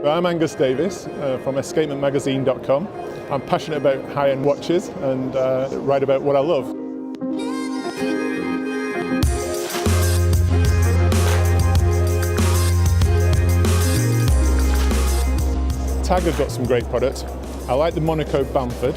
I'm Angus Davis from escapement I'm passionate about high-end watches and write about what I love. Tag have got some great products. I like the Monaco Bamford.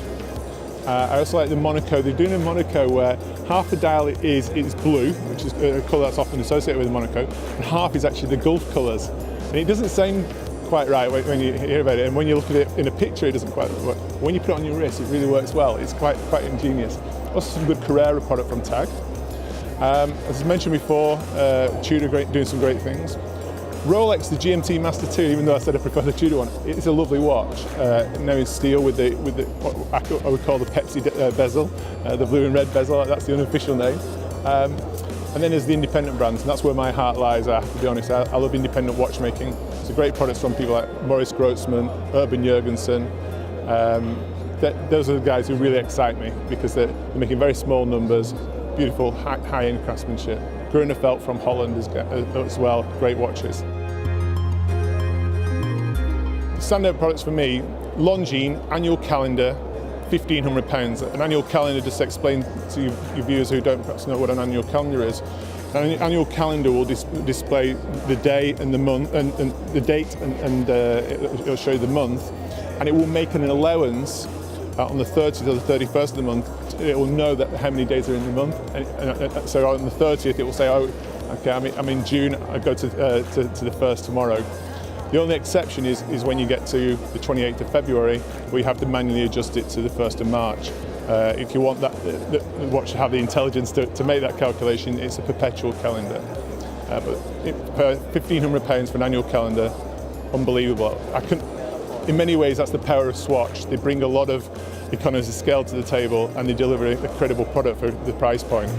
I also like the Monaco. They're doing a Monaco where half the dial is blue, which is a colour that's often associated with Monaco, and half is actually the Gulf colours. And it doesn't sound quite right when you hear about it, and when you look at it in a picture it doesn't quite work. When you put it on your wrist it really works well. It's quite ingenious. Also some good Carrera product from Tag. As I mentioned before, Tudor doing some great things. Rolex, the GMT Master 2, even though I said I prefer the Tudor one, it's a lovely watch. Now in steel with the what I would call the Pepsi bezel, the blue and red bezel, that's the unofficial name. And then there's the independent brands, and that's where my heart lies, I have to be honest. I love independent watchmaking. It's a great products from people like Maurice Grossman, Urban Jurgensen. Those are the guys who really excite me because they're making very small numbers, beautiful high-end craftsmanship. Grunewald from Holland as well, great watches. The standout products for me, Longines annual calendar, £1,500. An annual calendar, just to explain to your viewers who don't perhaps know what an annual calendar is. An annual calendar will display the day and the month, and the date, and it'll show you the month, and it will make an allowance on the 30th or the 31st of the month. It will know that how many days are in the month, and so on the 30th it will say, oh, okay, I'm in June, I go to the 1st tomorrow. The only exception is when you get to the 28th of February, where you have to manually adjust it to the 1st of March. If you want the watch to have the intelligence to make that calculation, it's a perpetual calendar. But £1,500 for an annual calendar, unbelievable. In many ways, that's the power of Swatch. They bring a lot of economies of scale to the table, and they deliver a credible product for the price point.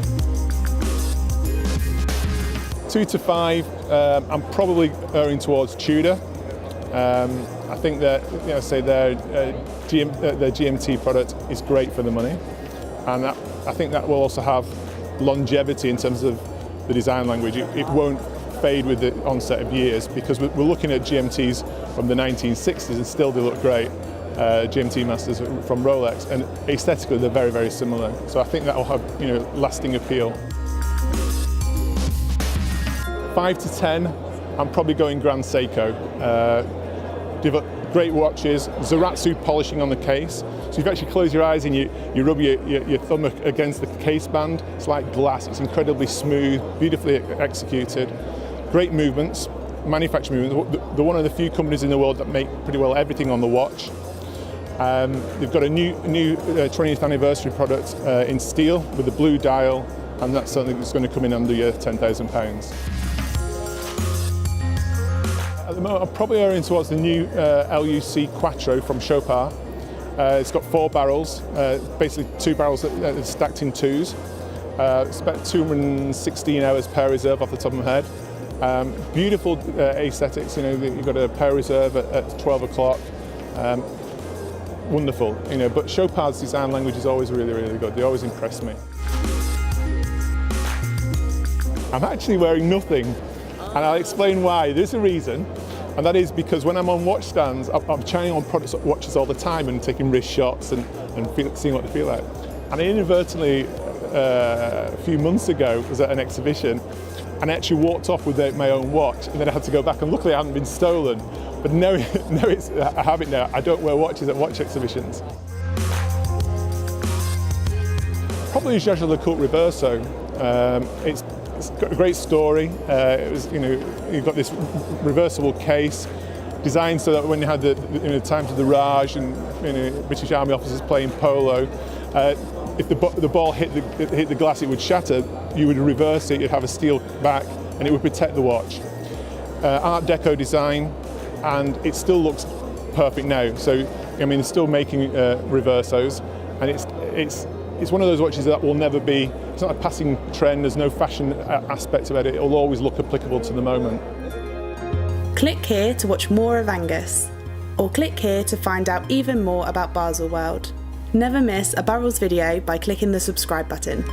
2 to 5, I'm probably erring towards Tudor. I think that their GMT product is great for the money, and I think that will also have longevity in terms of the design language. It won't fade with the onset of years, because we're looking at GMTs from the 1960s and still they look great. GMT Masters from Rolex, and aesthetically they're very, very similar. So I think that will have lasting appeal. 5 to 10, I'm probably going Grand Seiko. Great watches, Zaratsu polishing on the case. So if you actually close your eyes and you rub your thumb against the case band, it's like glass. It's incredibly smooth, beautifully executed. Great movements, manufacturing movements. They're one of the few companies in the world that make pretty well everything on the watch. They've got a new 20th anniversary product in steel with the blue dial, and that's something that's going to come in under your £10,000. At the moment, I'm probably erring towards the new Luc Quatro from Chopard. It's got 4 barrels, basically 2 barrels that are stacked in 2s. It's about 216 hours power reserve off the top of my head. Beautiful aesthetics, you've got a power reserve at 12 o'clock. Wonderful, but Chopard's design language is always really, really good. They always impress me. I'm actually wearing nothing, and I'll explain why. There's a reason, and that is because when I'm on watch stands, I'm trying on watches all the time and taking wrist shots and seeing what they feel like. And I inadvertently, a few months ago, was at an exhibition, and I actually walked off without my own watch, and then I had to go back, and luckily it hadn't been stolen. But now I have it now. I don't wear watches at watch exhibitions. Probably Jaeger LeCoultre Reverso. It's got a great story. You've got this reversible case designed so that when you had the times of the Raj and British Army officers playing polo, if the ball hit the glass, it would shatter. You would reverse it. You'd have a steel back, and it would protect the watch. Art Deco design, and it still looks perfect now. So they're still making reversos, and it's one of those watches that will never be. It's not a passing trend. There's no fashion aspect about it. It'll always look applicable to the moment. Click here to watch more of Angus, or click here to find out even more about Baselworld. Never miss a Barrels video by clicking the subscribe button.